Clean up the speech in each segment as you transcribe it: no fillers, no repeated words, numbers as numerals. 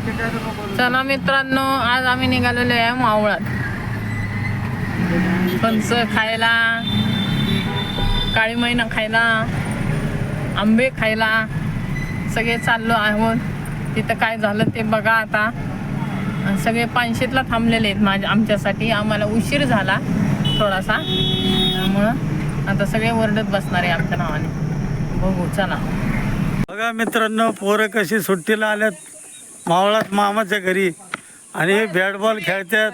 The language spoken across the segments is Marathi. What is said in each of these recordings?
चला मित्रांनो, आज आम्ही निघालेलो आहे मावळात फणस खायला, काळी मैना खायला, आंबे खायला सगळे चाललो आहोत. तिथं काय झालं ते बघा आता. सगळे पानशेतला थांबलेले आहेत आमच्यासाठी. आम्हाला उशीर झाला थोडासा, त्यामुळं आता सगळे ओरडत बसणार आहे आमच्या नावाने. बघू चला. बघा मित्रांनो, पोरं कशी सुट्टीला आल्यात मावळात मामाच्या घरी आणि बॅट बॉल खेळतात,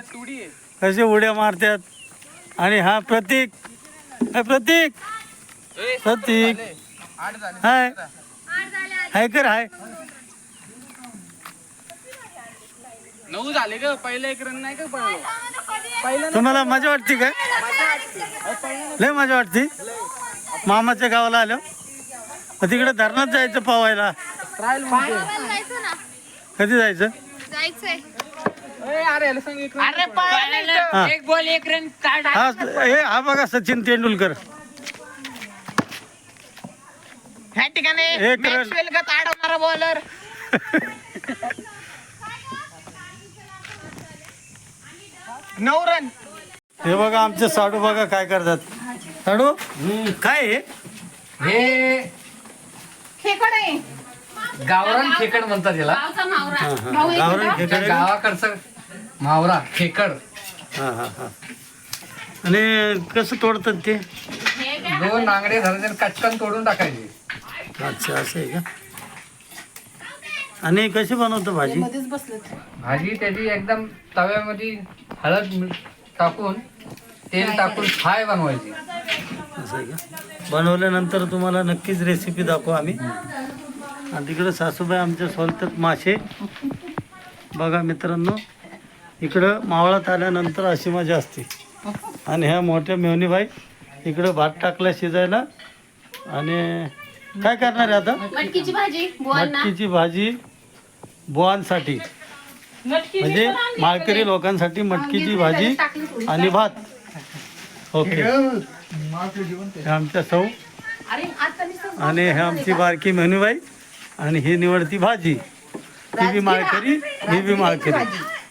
कसे उड्या मारतात. आणि हा प्रतीक, प्रतीक प्रतीक हाय हाय कर हाय. 9 झाले ग. पहिलं एक रन नाही का पडलो. तुम्हाला मजा वाटते काय? लय मजा वाटते मामाच्या गावाला आलो. तिकडे धरणात जायचं पावायला. कधी जायचं? एक बॉल एक रन. हा बघा सचिन तेंडुलकर ह्या ठिकाणी एक रन. मॅक्सवेल गत अडवणारा बॉलर. 9 रन. हे बघा आमचे साडू बघा काय करतात. साडू काय आहे? हे खेकड आहे. गावरान खेकड म्हणतात याला. गावरान खेकडे. गावाकडचं मावरा खेकड. हा हा हा. आणि कसं तोडतात ते? 2 नांगडे धरायचे, कचकन तोडून टाकायचे. अच्छा असं आहे का? आणि कशी बनवतो भाजी? भाजी त्याची एकदम तव्यामध्ये हळद टाकून तेल टाकून फ्राय बनवायची. असं आहे का? बनवल्यानंतर तुम्हाला नक्कीच रेसिपी दाखवू आम्ही. आणि तिकडं सासूबाई आमच्या सोलतात मासे. बघा मित्रांनो, इकडं मावळात आल्यानंतर अशी मजा असते. आणि ह्या मोठ्या मेवणीबाई इकडं भात टाकला शिजायला. आणि काय करणार आहे आता? मटकीची भाजी. मटकीची भाजी बुवांसाठी, म्हणजे माळकरी लोकांसाठी मटकीची भाजी आणि भात. ओके. हे आमच्या सौ आणि हे आमची बारकी मेनूबाई. आणि ही निवडती भाजी. ही बी माळकरी, ही बी माळकरी.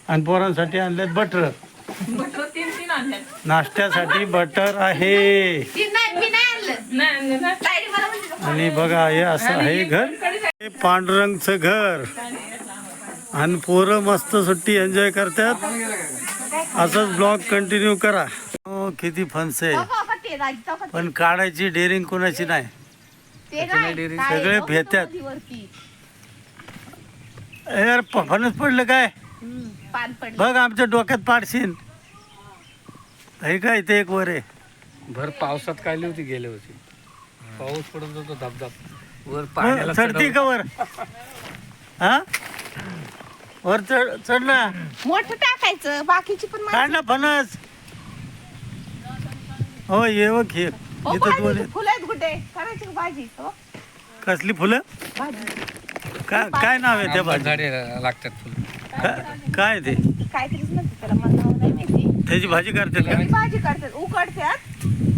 आणि पोरांसाठी आणल्यात बटर. नाश्त्यासाठी बटर आहे. आणि बघा हे असं आहे घर. हे पांडुरंगचं घर. आणि पोरं मस्त सुट्टी एन्जॉय करतात. असंच ब्लॉग कंटिन्यू करा. हो, किती फणस आहे, पण काढायची डेअरिंग कोणाची नाही. सगळे भेटतात. यार फणस पडलं काय? बघ आमच्या डोक्यात पाडशीन. आहे का इथे एक वर आहे. भर पावसात काढली होती गेल्या वर्षी. पाऊस पडत होता धबधब वर वर पाण्याला चढती का वर? हा वर चढ ना. मोठं टाकायचं, बाकीची पण काढ ना फणस. हो ये व घे. इथं दोन आहेत. फुलं आहेत कुठे करायची का भाजी? हो कसली फुलं? भाजी काय नाव आहे त्या भाजी? झाडे लागतात फुलं. काय ते? काहीतरीच म्हणते त्याला, मला नाव नाही माहिती. त्याची भाजी करतात का? भाजी करतात, उकडतात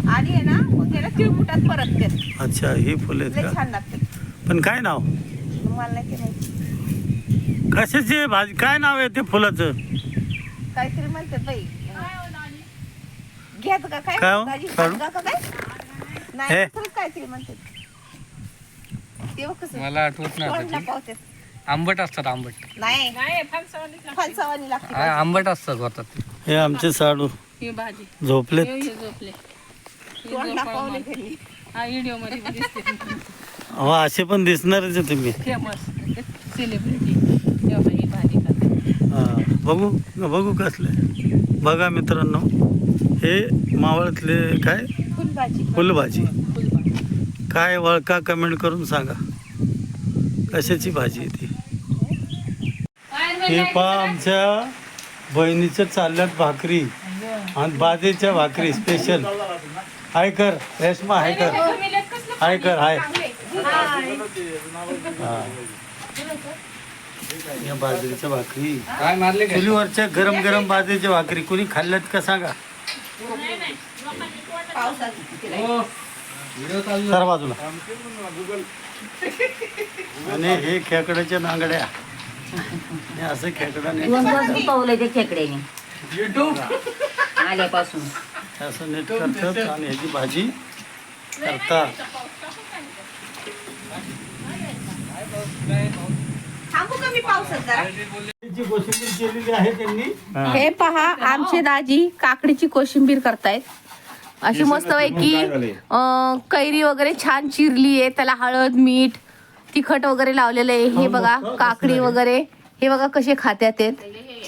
आणि आहे ना मग त्याला तिळकुटात परततात. अच्छा ही फुलं आहेत लय का? छान लागतात. पण काय नाव? मला नाही ते माहिती. कशाची भाजी? काय नाव आहे ते फुलाचं? काहीतरी म्हणतात बाई. घ्यात का काय काय हो? भाजी? काढू? का काय हे. नाही, खरंच काहीतरी म्हणतात. तेव्हा कसं मला आठवत नाही तोंडला आता ते. पावतात. आंबट असतात आंबट. नाही फणसावानी लागते. आंबट असतात होतात ते. हे आमचे साडू ही भाजी झोपलेत. झोपले. तोंडला पावले घरी. हा व्हिडिओ मध्ये दिसते. हो असे पण दिसणारच आहे तुम्ही. Famous celebrity. ही भाजी खाते. हा बघू बघू कसले. बघा मित्रांनो, हे मावळातले काय फुलभाजी. फुलभाजी. फुलभाजी काय वळका कमेंट करून सांगा कशाची भाजी आहे ती. हे पहा आमच्या बहिणीच्या चालल्यात भाकरी आणि बाजेच्या भाकरी स्पेशल. हाय कर रेश्मा, हाय कर, हाय कर, हाय. हा या बाजरीच्या भाकरी, काय मारले काय? चुलीवरच्या गरम गरम बाजरीच्या भाकरी कोणी खाल्ल्यात का सांगा. सर बाजूला. आणि हे खेकड्याच्या नांगड्या हे असं खेकडाने पावलं ते खेकड्याने आल्यापासून. असं नीट करतात आणि ह्याची भाजी करतात. जी कोशिंबीर केलेली आहे त्यांनी. हे पहा आमचे दाजी काकडीची कोशिंबीर करतायत. अशी मस्त पैकी कैरी वगैरे छान चिरली आहे, त्याला हळद मीठ तिखट वगैरे लावलेलं आहे. हे बघा काकडी वगैरे, हे बघा कसे खात्यात आहेत,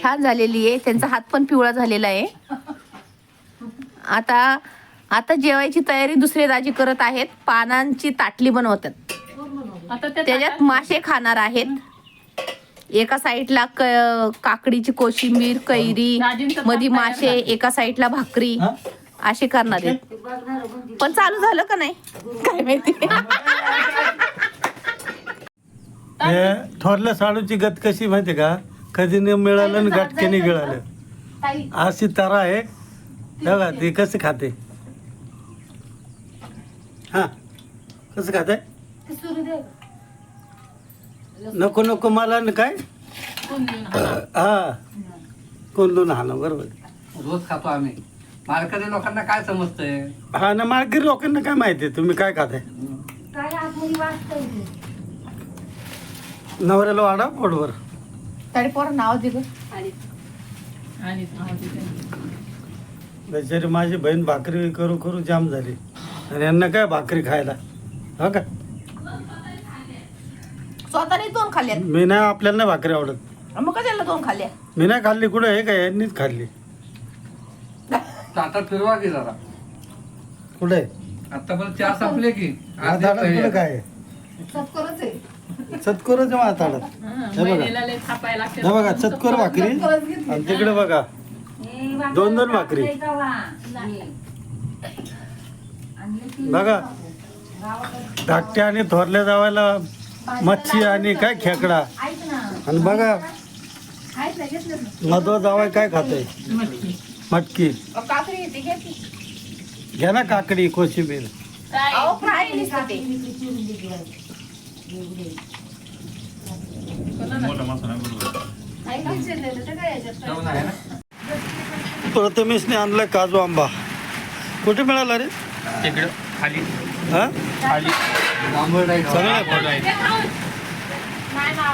छान झालेली आहे. त्यांचा हात पण पिवळा झालेला आहे. आता जेवायची तयारी दुसरे दाजी करत आहेत. पानांची ताटली बनवतात, त्याच्यात मासे खाणार आहेत. एका साईडला काकडीची कोशिंबीर कैरी मध्ये मासे, एका साईडला भाकरी असे करणार आहेत. पण चालू झालं का नाही काय माहिती. हे थोरल्या साडूची गत कशी माहिती का, कधी नाही मिळालं आणि गाठक्याने गिळालं अशी तरा आहे. बघा ती कसं खाते. हा कसं खाते. नको नको मला न काय हा कोंडून हा ना बरोबर. रोज खातो आम्ही. मालकरी लोकांना काय समजतंय. हा ना माळकरी लोकांना काय माहिती तुम्ही काय खाताय. नवऱ्याला वाडा पोटवर. तरी पोर नाव दिलं. बेचारी माझी बहीण भाकरी करू करू जाम झाली आणि यांना काय भाकरी खायला. हो का स्वतःने 2 खाल्ल्यात. मी नाही, आपल्याला नाही भाकरी आवडत. मग कशाला 2 खाल्ल्या. मी नाही खाल्ली. कुठं हे काय यांनीच खाल्ली. ताटात फिरवा की जरा. कुठे आता पण चहा संपले की कुठं काय चतकोरच माताडत. हे बघा हे बघा चतकोर भाकरी आणि तिकडे बघा 2 भाकरी. बघा धाकटे आणि थोरल्या जावायला मच्छी आणि काय खेकडा. आणि बघा मधवा जावाय काय खाते मटकी. घ्या ना काकडी कोशिंबीर. प्रथमेशने आणलाय काजू आंबा. कुठे मिळाला रे. तिकडं खाली हा खाली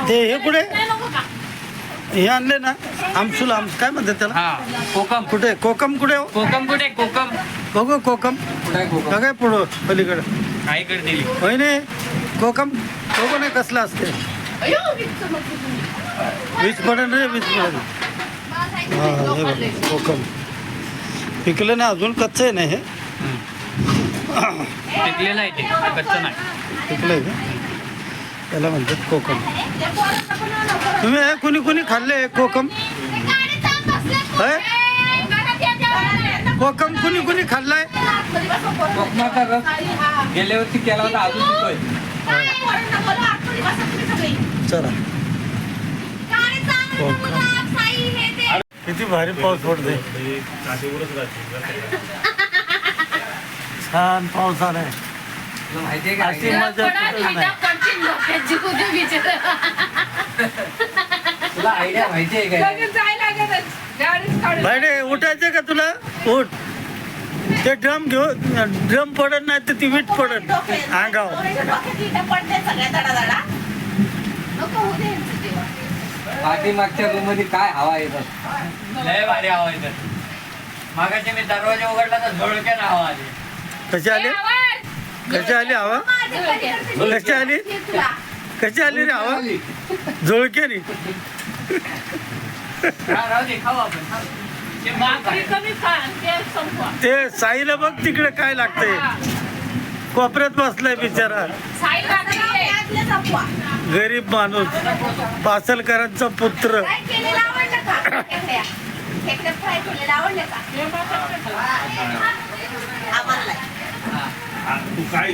ते हे कुठे हे आणले ना आमसूल आमस काय म्हणतात त्याला. हा कोकम. कुठे कोकम कुठे हो? कोकम कुठे कोकम. बघू कोकम कुठे कोकम. का काय पुढं पलीकडं आईकडे दिली. होय नाही कोकम. कोकम नाही कसला असते. वीज पडन रे वीज पडन. हा हे बघ कोकम पिकलं ना अजून कच्चं आहे ना हे. पिकलेलं आहे ते कच्चं नाही. पिकलं आहे का त्याला म्हणतात कोकम. तुम्ही हे कुणी कुणी खाल्ले कोकम. होय कोकम कुणी कुणी खाल्लाय. कोकमाचा रस गेल्या वर्षी केला होता अजून पितोय. चला किती भारी पाऊस पडते. छान पाऊस आलाय. तुला माहितीये का अशी मजा कुठेच नाही. तुला आयडिया माहितीये का. भाडे उठायचे का तुला. उठ ते ड्रम घेऊ. ड्रम पडत नाही तर ती वीट पडत अंगावर. पाठीमागच्या रूम मध्ये काय हवा येतात. लय भारी हवा येतात. मागाशी मी दरवाजा उघडला तर झोडक्यानं हवा आली. कशी आली कशी आली हवा. कशी आली कशी आली रे हवा. झोळक्यानी. राहू दे खाऊ आपण. ते साईला बघ तिकडे काय लागतंय. कोपऱ्यात बसलाय बिचारा गरीब माणूस. पासलकरांचा पुत्र. आज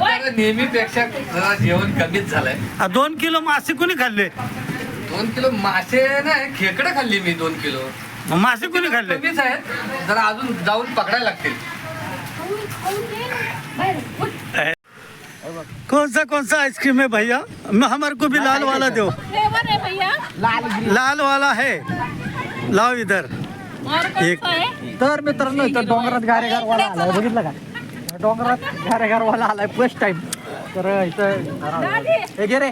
जरा नेहमीपेक्षा जरा जेवण कमीच झालंय. 2 किलो मासे कोणी खाल्ले. 2 किलो मासे नाही खेकडे खाल्ली मी. 2 किलो मासे कोणी खाल्ले. कमीच आहेत. जरा अजून जाऊन पकडायला लागतील. कौन सा आइसक्रीम है भैया? हमारे को भी लाल वाला दो। फ्लेवर है भैया लाल वाला है, लाओ इधर और कौन एक। सा है? तर मित्रांनो इथं डोंगरात गारेगारवाला आलाय, बघितलं का? डोंगरात गारेगारवाला आलाय फर्स्ट टाइम. तर इथं हे घे रे.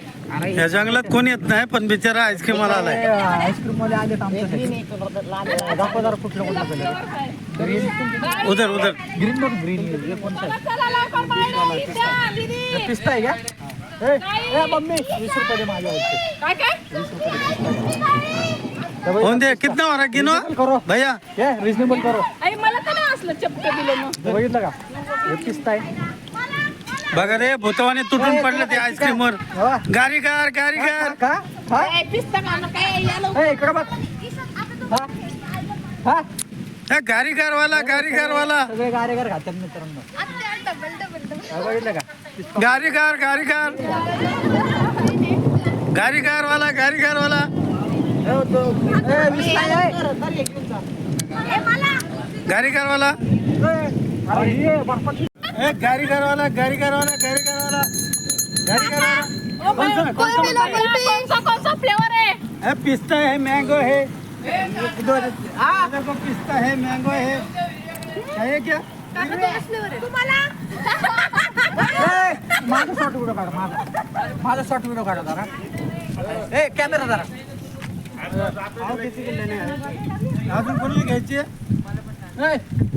या जंगलात कोणी येत नाही, पण बिचारा आईस्क्रीम वाला आलाय. आईस्क्रीम वाले आलेत आमच्यासाठी. दाखव जरा कुठलं उधर उधर ग्रीन बघ, ग्रीन. हे कोणतं आहे? चला लवकर बाहेर इथं, दीदी. हे पिस्ता आहे का? ए मम्मी 20 रुपये दे माझ्यावरचे. काय काय होऊन दे. कितना हो रहा गिनो करो भैया? हे रिजनेबल करो. आई मला तर नाही असलं चपटे दिलं मग. हे बघितलं का? हे पिस्ता आहे. बघा रे, भूतवाने तुटून पडलं ते आईस्क्रीम वर. हा. गारीगार गारीगार. का? हा? ए, पिस्ता खाणं काय याला ए, इकडं बघ. हा? हा? हा, गारीगार वाला गारीगार वाला सगळे गारेगार खातात मित्रांनो. हा, बघितलं का? गारीगार गारीगार गारीगार वाला गारीगार वाला. ए, 20 नाही आहे. गारीगार वाला. अरे हे बर्फाची. ए, गारीगार वाला गारीगार वाला गारीगार वाला गारीगार वाला. कौन सा फ्लेवर है? है पिस्ता है, मैंगो है. देखो पिस्ता है, मैंगो है. है क्या? माझा शॉर्ट व्हिडिओ काढा. माझा शॉर्ट व्हिडिओ काढा जरा. ए कॅमेरा जरा. अजून कोणी घ्यायची? ए,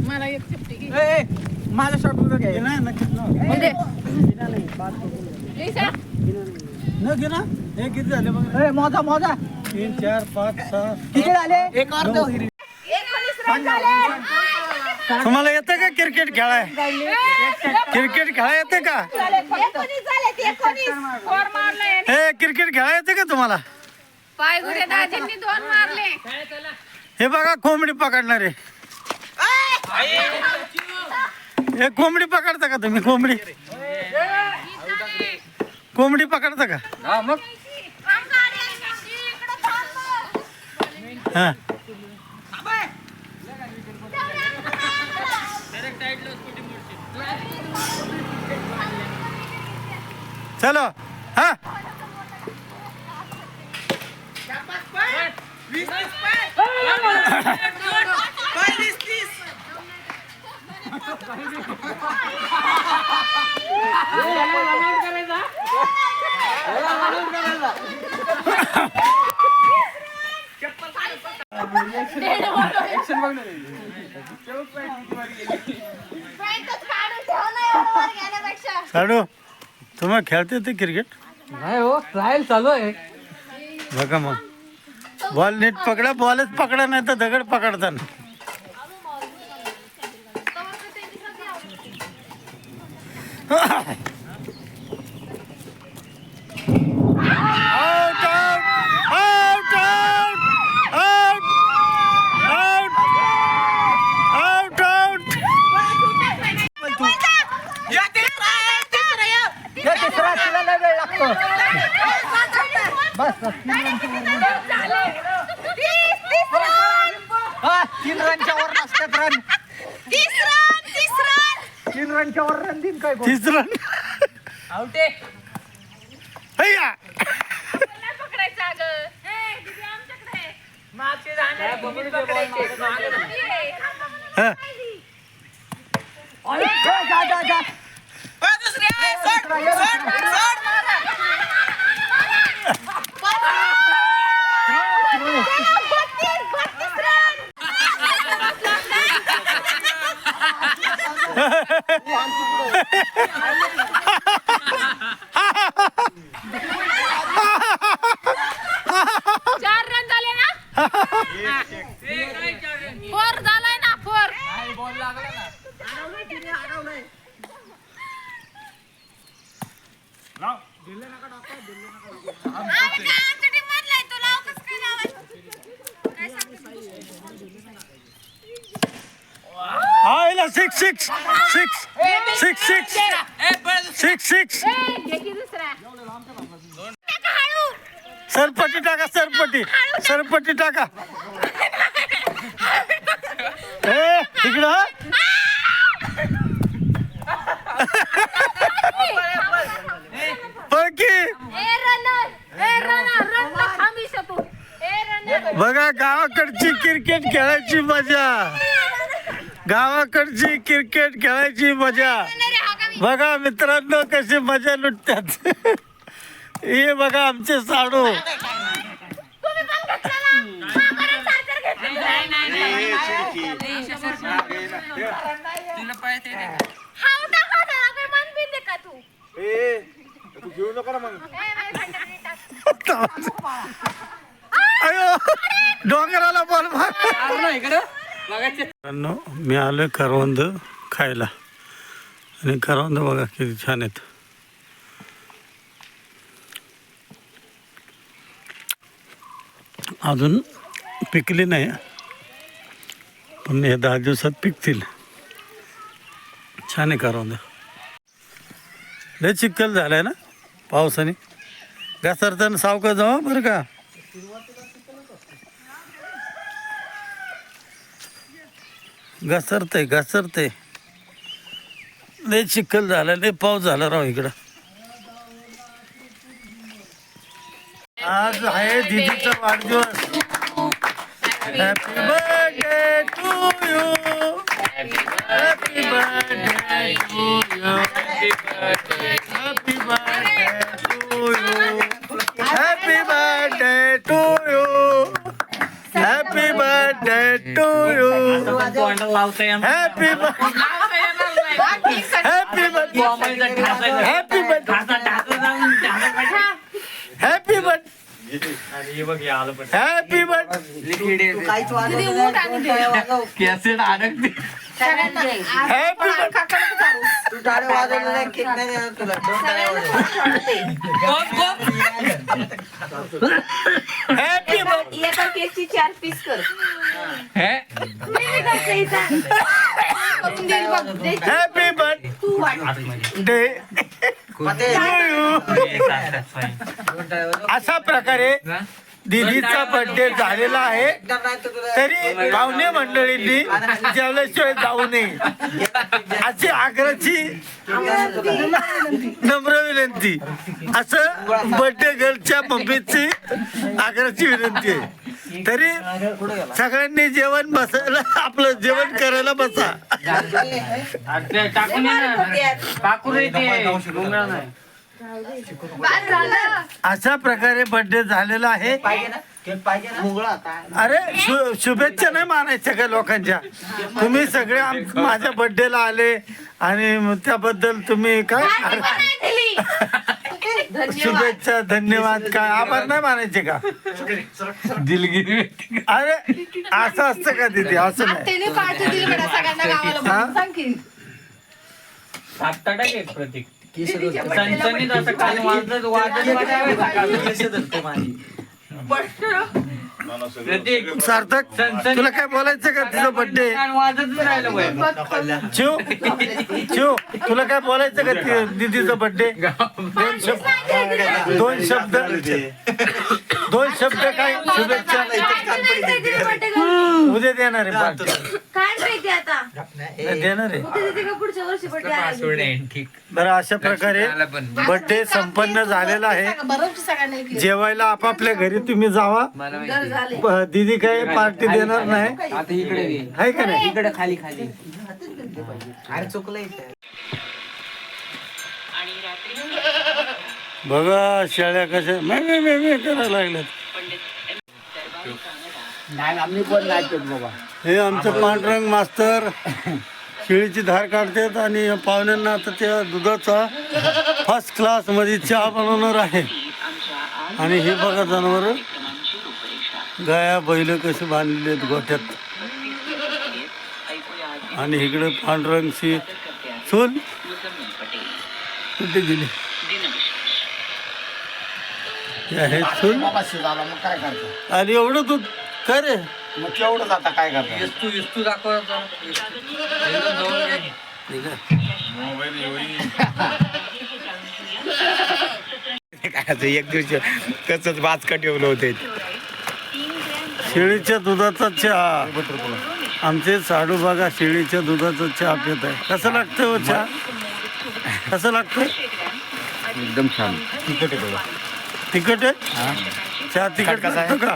मला एक चपटी घे. ए, माझा शॉर्ट व्हिडिओ घ्या. घे ना, नक्कीच ना. ऐसा? न घे ना. हे किती झाले बघ? ए, मोजा मोजा. 3 4 5 6. किती झाले? एक अर्ध. तुम्हाला येतं का क्रिकेट खेळाय? क्रिकेट खेळा येते का? फोर मारले हे क्रिकेट खेळा येते का तुम्हाला? पायगुडे दाजींनी 2 मारले. हे बघा कोंबडी पकडणारे. हे कोंबडी पकडता का तुम्ही? कोंबडी कोंबडी पकडता का? हा मग हा. चलो हा. साडू तुम्हाला खेळता येते क्रिकेट? नाही हो, ट्रायल चालू आहे. बघा मग, बॉल नीट पकडा. बॉलच पकडा, नाही तर दगड पकडता. Out out out out out out out. हे तिसरा तिला लय वेळ लागतो. बस 3 रनच्या वर नसतात. रन 3 रनच्या वर रन दिन काय? 30 रन. आउट आहे. हैया. पकडायचं अगं. ए, दीदी आमच्याकडे. मागचे जाणारे दीदी पकडायचे. हा. जा जा जा. चार रन झाले ना? 4 झालाय ना? 4. आयला 6 6 6 6 6 6 6. सरपट्टी टाका, सरपट्टी सरपट्टी टाका. ए तिकडं बघा गावाकडची क्रिकेट खेळायची मजा, गावाकडची क्रिकेट खेळायची मजा बघा मित्रांनो, कशी मजा लुटतात. हे बघा आमचे साडू. अयो डोंगराला बॉल मार. मित्रांनो, मी आलोय करवंद खायला आणि करवंद बघा किती छान आहेत. अजून पिकली नाही पण हे 10 दिवसात पिकतील. छान आहे करवंद. लय चिखल झालाय ना पावसाने. घसरताना सावका जाऊ बरं का. घसरते लय चिखल झाला, लय पाऊस झाला राव इकडं. आज आहे दीदीचा वाढदिवस. Happy birthday to you, happy birthday to you, happy birthday to you, happy birthday to you, happy birthday to you, happy happy birthday, happy birthday, happy birthday, happy birthday, cassette अडकते. हॅपी हॅपी एका केकची 4 पीस कर. Happy birthday. अशा प्रकारे दीदीचा बर्थडे झालेला आहे. तरी पाहुणे मंडळींनी जेवल्याशिवाय जाऊ नये अशी आग्रहाची नम्र विनंती. असं बर्थडे गर्लच्या मम्मीची आग्रहाची विनंती आहे. तरी सगळ्यांनी जेवण बसायला, आपलं जेवण करायला बसा. अशा प्रकारे बर्थडे झालेला आहे. अरे शुभेच्छा नाही मानायच्या का लोकांच्या. तुम्ही सगळे माझ्या बर्थडेला आले आणि त्याबद्दल तुम्ही काय शुभेच्छा धन्यवाद काय आभार नाही मानायचे का. दिलगिरी. अरे असं असतं का दीदी. असं नाही. प्रतीक सनसनीत असं काल सार्थक तुला काय बोलायचं का. तुझा बर्थडे चिव तुला काय बोलायचं का दीदीचा बर्थडे. दोन शब्द काय शुभेच्छा. उद्या देणार आहे पार्टी. देणार आहे. बरं अशा प्रकारे बर्थडे संपन्न झालेला आहे. जेवायला आपापल्या घरी तुम्ही जावा. दीदी काय पार्टी देणार नाही आहे का नाही. इकडे खाली खाली बघा शेळ्या कशा मे करायला लागल्यात. हे आमचं पांडुरंग मास्तर शेळीची धार काढतात आणि पाहुण्यांना आता त्या दुधाचा फर्स्ट क्लास मध्ये चहा बनवणार आहे. आणि हे बघा जनावर गाया बैल कसे बांधलेले आहेत गोठ्यात. आणि इकडे पांडुरंगची चूल कुठे गेली. हे चूल आणि एवढं दूध काय रे. मग केवढं आता काय करतो. इस्तू दाखव. एक दिवशी कसंच बाचका ठेवलं होते. शेळीच्या दुधाचा चहा. आमचे साडू बघा शेळीच्या दुधाचा चहा पित आहे. कसं लागतं हो चहा. कसं लागतं. एकदम छान. तिखट आहे. चहा तिखट लागतो का.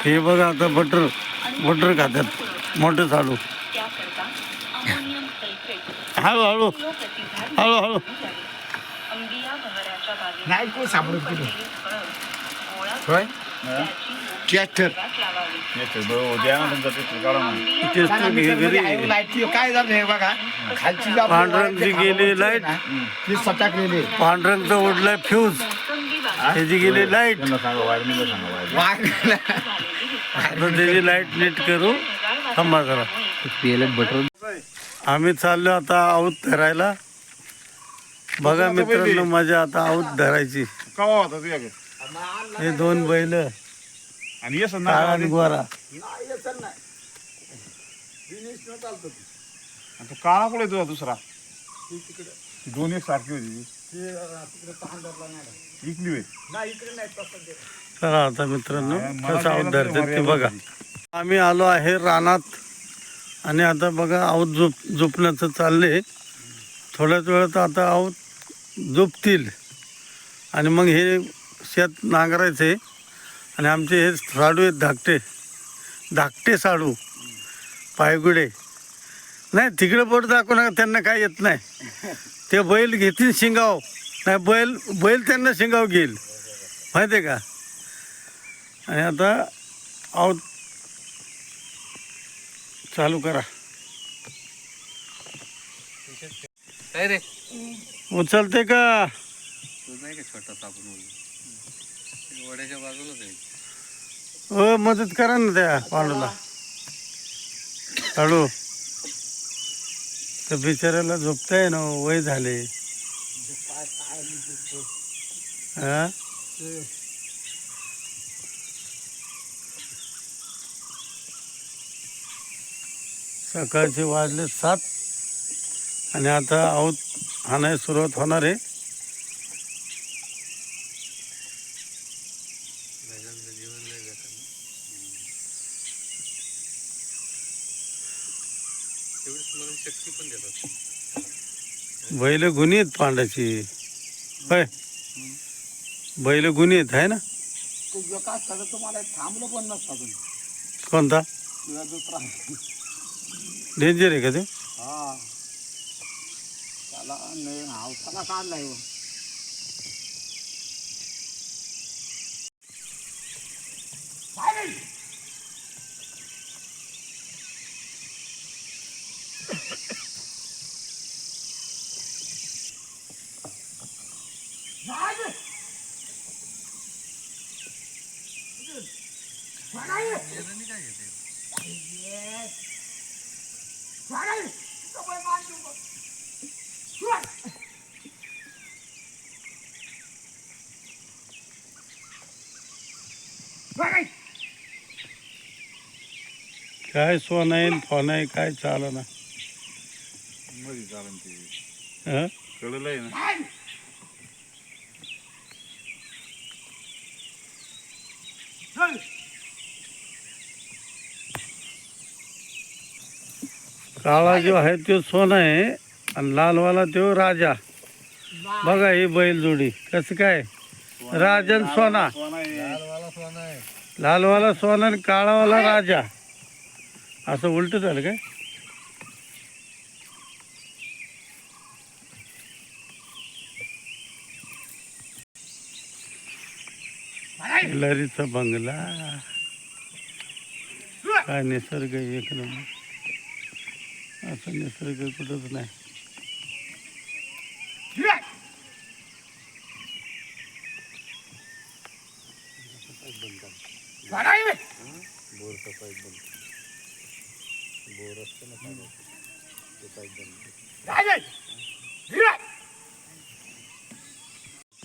हे बघा आता बटर खातात मोठं चालू. हळूहळू हळूहळू. नाही कोण सापडत कुठे होय ट्रॅक्टर काय झालं हे बघा खालची पांढरंगची गेली लाईट, ती सटाकलेली पांढरंगचं उडलाय फ्यूज, त्याची गेली लाईट. आता त्याची लाईट नीट करू. थांबा जरा. आम्ही चाललो आता आऊत धरायला. बघा मित्रांनो माझ्या आता आऊत धरायची. हे 2 बैल काळा आणि गोरा. काळा कुठे तुझा दुसरा दोन एक सारखी होती इकली होय. चला आता मित्रांनो कसं आऊत धरतात ते बघा. आम्ही आलो आहे रानात आणि आता बघा आऊत झोपण्याचं चालले. थोड्याच वेळात आता आऊत झोपतील आणि मग हे शेत नांगरायचे. आणि आमचे हे साडू आहेत धाकटे साडू पायगुडे. नाही तिकडे बोट दाखवू नका, त्यांना काय येत नाही. ते बैल घेतील शिंगाव, नाही बैल त्यांना शिंगाव घेईल माहिती आहे का. आणि आता आऊत चालू करा. काय रे उचलते का तू नाही का छोटा साबण वड्याच्या बाजूलाच आहे. हो मदत करा ना त्या पांडूला. साडू त्या बिचाऱ्याला झोपताय ना, वय झाले. हा सकाळचे वाजले 7 आणि आता आऊत हाणायला सुरुवात होणार आहे. बैल गुन्हे आहेत पांडाची. होय बैल गुन्हे आहेत आहे ना. तुम्हाला थांबलं पण नसतं कोणता दुसरा डेंजर आहे का ते. हा त्याला हावसाला काढलाय. काय सोन आहे फोन आहे काय चाल ना. मध्ये चालन ते हं? कळलं आहे ना. काळा जो आहे तो सोना आहे आणि लालवाला तो राजा. बघा ही बैल जोडी कसं काय राजन सोना. लालवाला सोना आणि काळावाला राजा. असं उलट झालं काय. लरीचा बंगला काय निसर्ग एक नंबर. असं निसर्ग कुठंच नाही.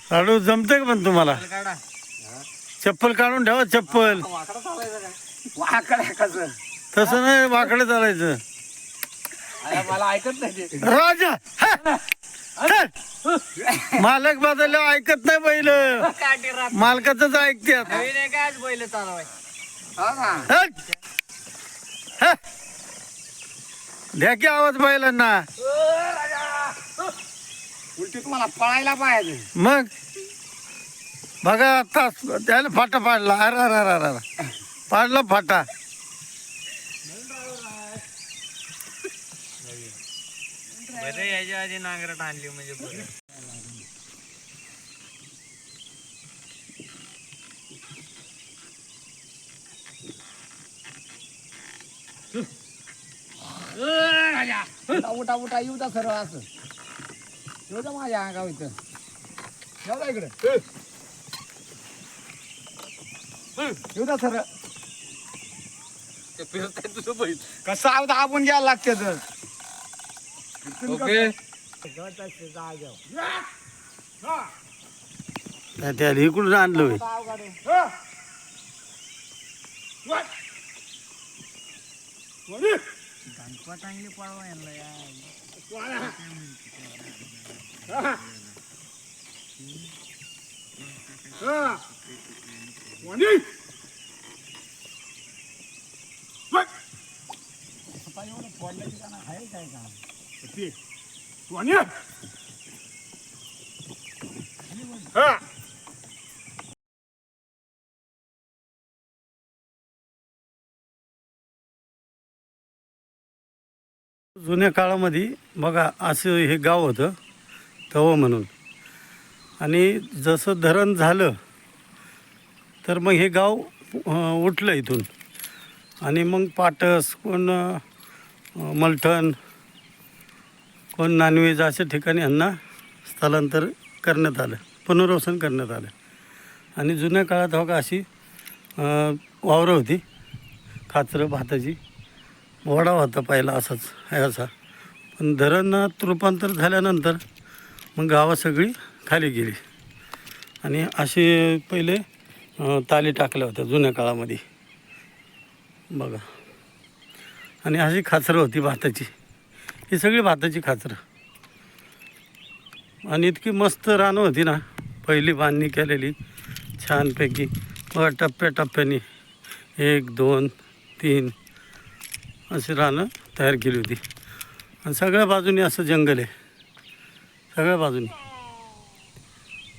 साडू जमते का पण तुम्हाला. चप्पल काढून ठेवा चप्पल. तसं नाही वाकडे चालायचं. मला ऐकत नाही ते. राजा मालक बदलल्यावर ऐकत नाही बैल. मालकाच ऐकतात. काय बैल चालवाय. द्या की आवाज बैलांना. उलटी तुम्हाला पळायला पाहिजे. मग बघा तास त्याला फाटा पाडला. अरे पाडला फाटा. बरं याच्या आधी नांगरट आणली म्हणजे बरं. उठा उठा येऊ द्या सरळ असं येऊ द्या माझ्या अंगावर इथं येऊ द्या इकडे येऊ द्या सरळ कसं आवता आपण घ्यायला लागते तर ओके त्याला इकडून आणलं. चांगली पळवा यांना जुन्या काळामध्ये बघा असं हे गाव होतं तव म्हणून. आणि जसं धरण झालं तर मग हे गाव उठलं इथून. आणि मग पाटस कोण मलठण कोण नानवेज अशा ठिकाणी यांना स्थलांतर करण्यात आलं, पुनर्वसन करण्यात आलं. आणि जुन्या काळात बघा अशी वावरं होती, खाचरं भाताची. वडा होता पहिला असाच असा. पण धरणात रूपांतर झाल्यानंतर मग गावं सगळी खाली गेली. आणि असे पहिले ताली टाकल्या होत्या जुन्या काळामध्ये बघा. आणि अशी खाचरं होती भाताची, ही सगळी भाताची खाचरं. आणि इतकी मस्त रानं होती ना पहिली बांधणी केलेली छानपैकी. बघा टप्प्याटप्प्याने 1 2 3 अशी रानं तयार केली होती. आणि सगळ्या बाजूनी असं जंगल आहे, सगळ्या बाजूनी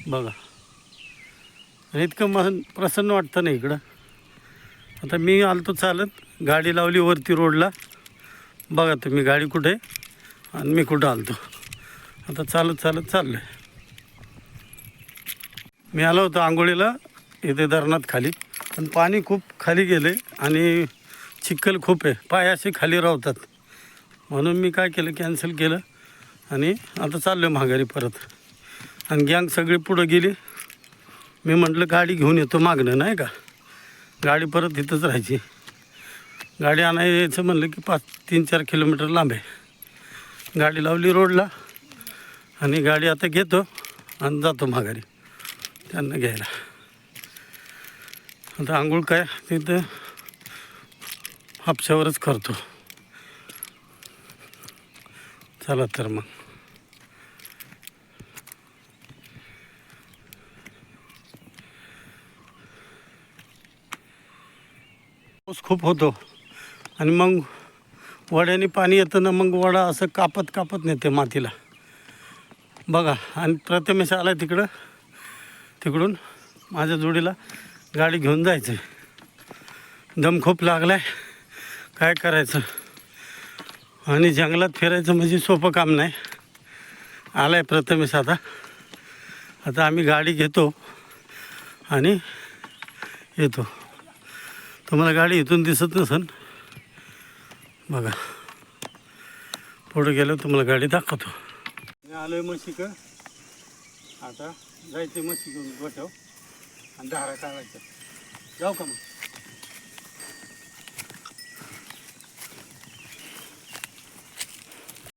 बघा. आणि इतकं प्रसन्न वाटतं ना इकडं. आता मी आलतो चालत, गाडी लावली वरती रोडला. बघा तुम्ही गाडी कुठे आणि मी कुठं आलतो. आता चालत चालत चाललो आहे. मी आलो होतो आंघोळीला इथे धरणात खाली, पण पाणी खूप खाली गेले आणि चिखल खूप आहे, पाय असे खाली राहतात. म्हणून मी काय केलं, कॅन्सल केलं आणि आता चाललो माघारी परत. आणि गँग सगळी पुढं गेली. मी म्हटलं गाडी घेऊन येतो मागणं, नाही का, गाडी परत इथंच राहायची. गाडी आणायचं म्हणलं की 3-4 किलोमीटर लांब आहे. गाडी लावली रोडला आणि गाडी आता घेतो आणि जातो माघारी त्यांना घ्यायला. आता आंघोळ काय तिथं हापशावरच करतो. चला तर मग. पाऊस खूप होतो आणि मग वड्याने पाणी येतं ना, मग वडा असं कापत कापत नेते मातीला बघा. आणि प्रथमेश आला तिकडून माझ्या जोडीला गाडी घेऊन जायचं. दम खूप लागला आहे, काय करायचं. आणि जंगलात फिरायचं म्हणजे सोपं काम नाही. आला आहे प्रथमेश. आता आम्ही गाडी घेतो आणि येतो. तुम्हाला गाडी इथून दिसत नसेल बघा, पुढे गेलो तुम्हाला गाडी दाखवतो. मी आलो आहे म्हशीक. आता जायचे म्हशी घेऊन गोठ्याव आणि धारा काढायचं. जाऊ का मग?